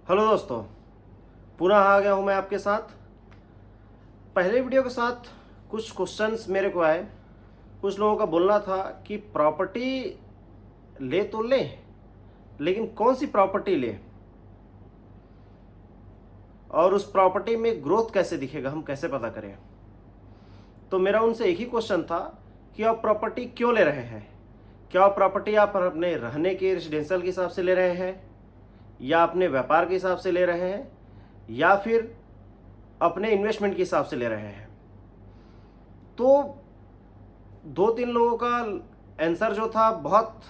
Hello दोस्तों, पुनः आ गया हूँ मैं आपके साथ। पहले वीडियो के साथ कुछ क्वेश्चंस मेरे को आए। कुछ लोगों का बोलना था कि प्रॉपर्टी ले तो ले, लेकिन कौन सी प्रॉपर्टी ले और उस प्रॉपर्टी में ग्रोथ कैसे दिखेगा, हम कैसे पता करें। तो मेरा उनसे एक ही क्वेश्चन था कि आप प्रॉपर्टी क्यों ले रहे हैं। क्या प्रॉपर्टी आप अपने रहने के रेजिडेंशियल के हिसाब से ले रहे हैं, या अपने व्यापार के हिसाब से ले रहे हैं, या फिर अपने इन्वेस्टमेंट के हिसाब से ले रहे हैं। तो दो तीन लोगों का आंसर जो था बहुत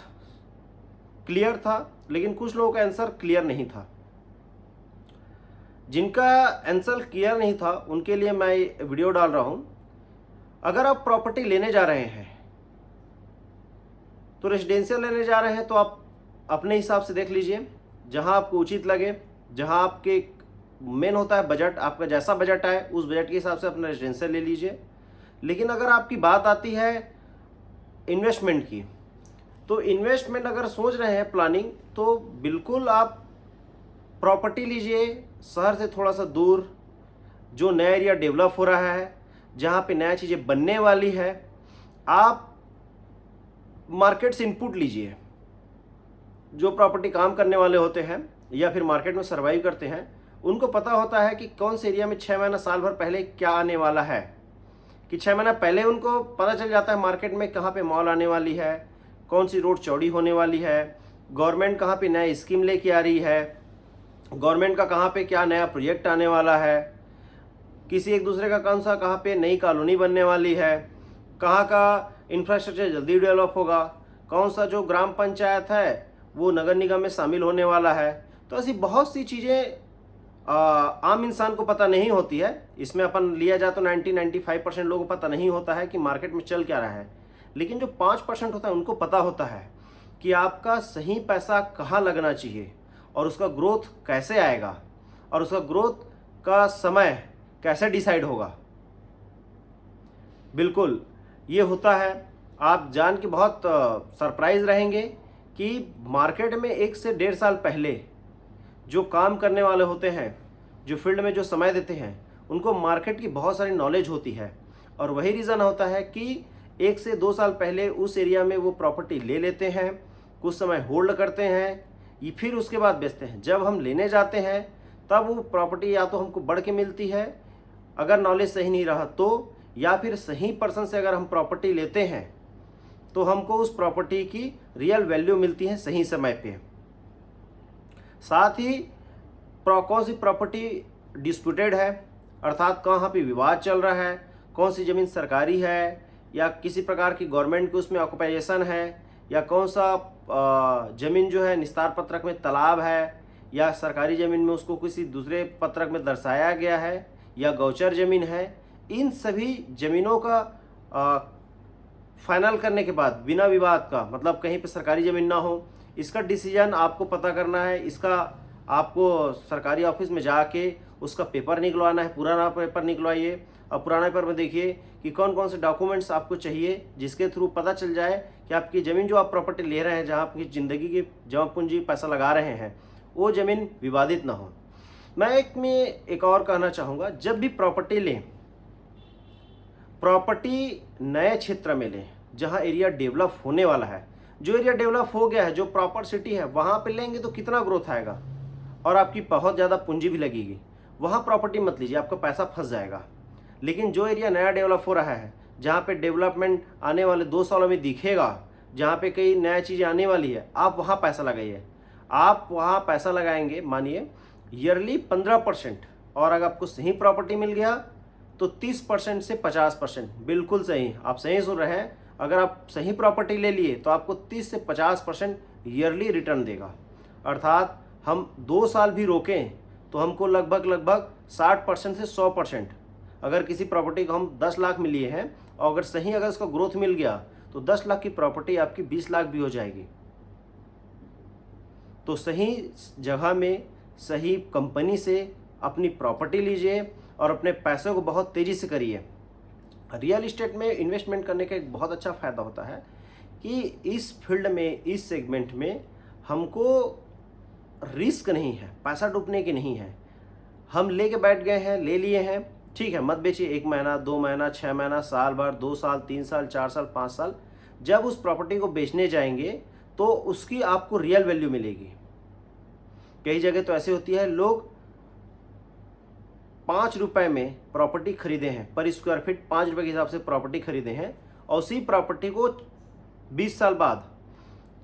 क्लियर था, लेकिन कुछ लोगों का आंसर क्लियर नहीं था। जिनका आंसर क्लियर नहीं था उनके लिए मैं वीडियो डाल रहा हूं। अगर आप प्रॉपर्टी लेने जा रहे हैं तो रेजिडेंशियल लेने जा रहे हैं तो आप अपने हिसाब से देख लीजिए, जहां आपको उचित लगे, जहां आपके मेन होता है बजट, आपका जैसा बजट आए उस बजट के हिसाब से अपना रेजिडेंशियल ले लीजिए। लेकिन अगर आपकी बात आती है इन्वेस्टमेंट की, तो इन्वेस्टमेंट अगर सोच रहे हैं प्लानिंग, तो बिल्कुल आप प्रॉपर्टी लीजिए शहर से थोड़ा सा दूर, जो नया एरिया डेवलप हो रहा है, जहाँ पे नया चीज़ें बनने वाली है। आप मार्केट से इनपुट लीजिए। जो प्रॉपर्टी काम करने वाले होते हैं या फिर मार्केट में सर्वाइव करते हैं, उनको पता होता है कि कौन से एरिया में 6 महीना साल भर पहले क्या आने वाला है। कि 6 महीना पहले उनको पता चल जाता है मार्केट में कहाँ पे मॉल आने वाली है, कौन सी रोड चौड़ी होने वाली है, गवर्नमेंट कहाँ पे नया स्कीम लेके आ रही है, गवर्नमेंट का कहाँ पे क्या नया प्रोजेक्ट आने वाला है, किसी एक दूसरे का कौन सा कहाँ पे नई कॉलोनी बनने वाली है, कहाँ का इंफ्रास्ट्रक्चर जल्दी डेवलप होगा, कौन सा जो ग्राम पंचायत है वो नगर निगम में शामिल होने वाला है। तो ऐसी बहुत सी चीज़ें आम इंसान को पता नहीं होती है। इसमें अपन लिया जाए तो 90-95% लोगों को पता नहीं होता है कि मार्केट में चल क्या रहा है। लेकिन जो 5% होता है उनको पता होता है कि आपका सही पैसा कहाँ लगना चाहिए और उसका ग्रोथ कैसे आएगा और उसका ग्रोथ का समय कैसे डिसाइड होगा। बिल्कुल ये होता है। आप जान के बहुत सरप्राइज रहेंगे कि मार्केट में 1 से 1.5 साल पहले जो काम करने वाले होते हैं, जो फील्ड में जो समय देते हैं, उनको मार्केट की बहुत सारी नॉलेज होती है। और वही रीज़न होता है कि 1 से 2 साल पहले उस एरिया में वो प्रॉपर्टी ले लेते हैं, कुछ समय होल्ड करते हैं, ये फिर उसके बाद बेचते हैं। जब हम लेने जाते हैं तब वो प्रॉपर्टी या तो हमको बढ़ के मिलती है, अगर नॉलेज सही नहीं रहा तो, या फिर सही पर्सन से अगर हम प्रॉपर्टी लेते हैं तो हमको उस प्रॉपर्टी की रियल वैल्यू मिलती है सही समय पे। साथ ही कौन सी प्रॉपर्टी डिस्प्यूटेड है, अर्थात कहाँ पे विवाद चल रहा है, कौन सी ज़मीन सरकारी है या किसी प्रकार की गवर्नमेंट की उसमें ऑक्युपाइजेशन है, या कौन सा ज़मीन जो है निस्तार पत्रक में तालाब है, या सरकारी ज़मीन में उसको किसी दूसरे पत्रक में दर्शाया गया है, या गौचर ज़मीन है। इन सभी ज़मीनों का फाइनल करने के बाद बिना विवाद का, मतलब कहीं पे सरकारी ज़मीन ना हो, इसका डिसीजन आपको पता करना है। इसका आपको सरकारी ऑफिस में जाके उसका पेपर निकलवाना है, पुराना पेपर निकलवाइए और पुराने पेपर में देखिए कि कौन कौन से डॉक्यूमेंट्स आपको चाहिए, जिसके थ्रू पता चल जाए कि आपकी ज़मीन जो आप प्रॉपर्टी ले रहे हैं, जहाँ आपकी ज़िंदगी की जमा पूंजी पैसा लगा रहे हैं, वो ज़मीन विवादित ना हो। मैं एक और कहना चाहूँगा, जब भी प्रॉपर्टी लें, प्रॉपर्टी नए क्षेत्र में लें जहाँ एरिया डेवलप होने वाला है। जो एरिया डेवलप हो गया है, जो प्रॉपर सिटी है, वहाँ पे लेंगे तो कितना ग्रोथ आएगा और आपकी बहुत ज़्यादा पूंजी भी लगेगी। वहाँ प्रॉपर्टी मत लीजिए, आपका पैसा फंस जाएगा। लेकिन जो एरिया नया डेवलप हो रहा है, जहाँ पे डेवलपमेंट आने वाले 2 सालों में दिखेगा, जहाँ पे कई नया चीज़ें आने वाली है, आप वहाँ पैसा लगाइए। आप वहाँ पैसा लगाएंगे, मानिए ईयरली 15%, और अगर आपको सही प्रॉपर्टी मिल गया तो 30% से 50%। बिल्कुल सही, आप सही सुन रहे हैं। अगर आप सही प्रॉपर्टी ले लिए तो आपको 30 से 50% ईयरली रिटर्न देगा। अर्थात हम 2 साल भी रोकें तो हमको लगभग 60% से 100%। अगर किसी प्रॉपर्टी को हम 10 लाख में लिए हैं और अगर सही अगर उसका ग्रोथ मिल गया तो 10 लाख की प्रॉपर्टी आपकी 20 लाख भी हो जाएगी। तो सही जगह में सही कंपनी से अपनी प्रॉपर्टी लीजिए और अपने पैसों को बहुत तेज़ी से करिए। रियल इस्टेट में इन्वेस्टमेंट करने का एक बहुत अच्छा फ़ायदा होता है कि इस फील्ड में, इस सेगमेंट में हमको रिस्क नहीं है, पैसा डूबने की नहीं है। हम लेके बैठ गए हैं, ले लिए हैं, ठीक है, मत बेचिए 1 महीना, 2 महीना, 6 महीना, साल भर, 2 साल, 3 साल, 4 साल, 5 साल। जब उस प्रॉपर्टी को बेचने जाएंगे तो उसकी आपको रियल वैल्यू मिलेगी। कई जगह तो ऐसे होती है, लोग 5 रुपए में प्रॉपर्टी खरीदे हैं, पर स्क्वायर फीट 5 रुपए के हिसाब से प्रॉपर्टी खरीदे हैं, और उसी प्रॉपर्टी को 20 साल बाद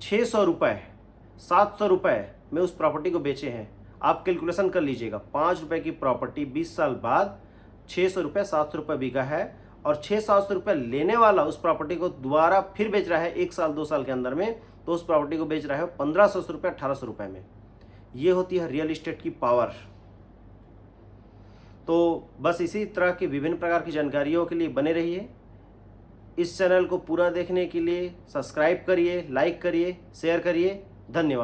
600 रुपये, 700 रुपये में उस प्रॉपर्टी को बेचे हैं। आप कैलकुलेशन कर लीजिएगा, 5 रुपये की प्रॉपर्टी 20 साल बाद 600 रुपये, 700 रुपये बिका है, और 600-700 रुपये लेने वाला उस प्रॉपर्टी को दोबारा फिर बेच रहा है 1 साल 2 साल के अंदर में, तो उस प्रॉपर्टी को बेच रहा है 1500 रुपये, 1800 रुपये में। ये होती है रियल इस्टेट की पावर। तो बस इसी तरह की विभिन्न प्रकार की जानकारियों के लिए बने रहिए। इस चैनल को पूरा देखने के लिए सब्सक्राइब करिए, लाइक करिए, शेयर करिए। धन्यवाद।